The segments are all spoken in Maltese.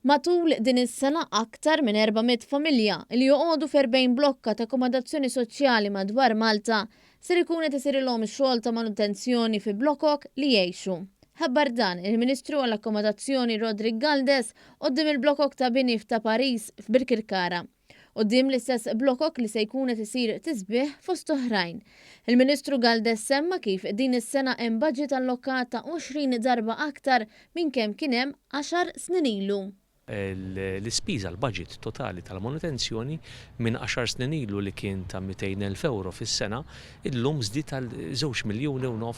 Matul din is-sena aktar minn 400 familja li joqogħdu f'40 blokka ta' akkomodazzjoni soċjali madwar Malta ser ikun qed isirilhom ix-xogħol ta' manutenzjoni fi blokok li jgħixu. Ħabbar dan il-Ministru għall-Akkomodazzjoni Rodrik Galdes quddiem il-blokok ta' Binif ta' Paris f'Birkirkara. Quddiem l-istess blokok li se jkun qed isir tisbieħ fost oħrajn. Il-Ministru Galdes semma kif din is-sena hemm budget allokata 20 darba aktar minn kemm kien hemm 10 snin ilu. L-ispiża l-budget totali tal-manutenzjoni minn 10 snin ilu li kien ta' 200,000 euro fis-sena, illum żdied għal 2.5 miljuni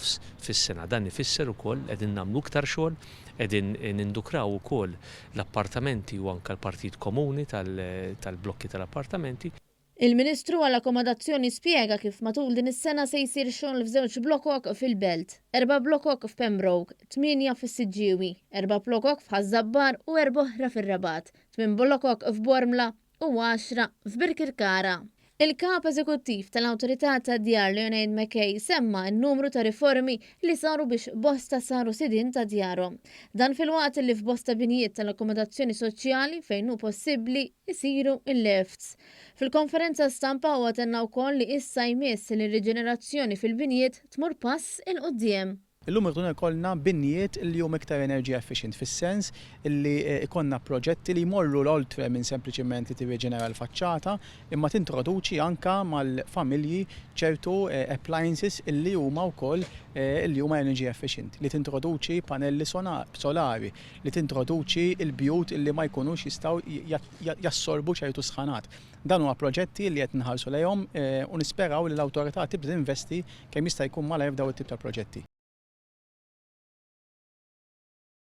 fis-sena. Dan ifisser ukoll qegħdin nagħmlu iktar xogħol, qegħdin nindukraw ukoll l-appartamenti u anke l-partit komuni tal-blokki tal-appartamenti. Il-Ministru għall-Akkomodazzjoni spjega kif matul din is-sena se jsir xogħol f'żewġ blokok fil-Belt, 4 blokok f'Pembroke, 8 fis-Siġġiewi, 4 blokok f'Ħażabbar u 4 oħra fir-Rabat, 8 blokok f'Bormla u 10 f'Birkirkara. Il-kap eżekuttiv tal-Awtorità tad-Djar Leonard Mackay semma n-numru ta' riformi li saru biex bosta saru sidin ta' djarhom. Dan fil-waqt li f'bosta binijiet tal-akkomodazzjoni soċjali fejn hu possibbli jsiru il-lifts. Fil-konferenza stampa huwa tenna wkoll li issa jmiss li r-riġenerazzjoni fil-binijiet tmur pass il-qudiem. Illum irtuna jkollna binnijiet li huma iktar enerġija efficient fis-sens illi ikonna proġetti li jmorru l-oltre minn sempliċement li tirriġenera l-faċċata imma tintroduċi anka mal-familji ċertu appliances illi huma wkoll illi huma enerġija efficient, li tintroduċi pannelli solari, li tintroduċi il-bjut illi ma jkunux jistgħu jassorbu ċertu sħanat. Dan huwa proġetti li qed nħarsu lejhom u nisperaw li l-awtorità tibda tinvesti kemm jista' jkun malajr f'dawn it-tip ta' proġetti.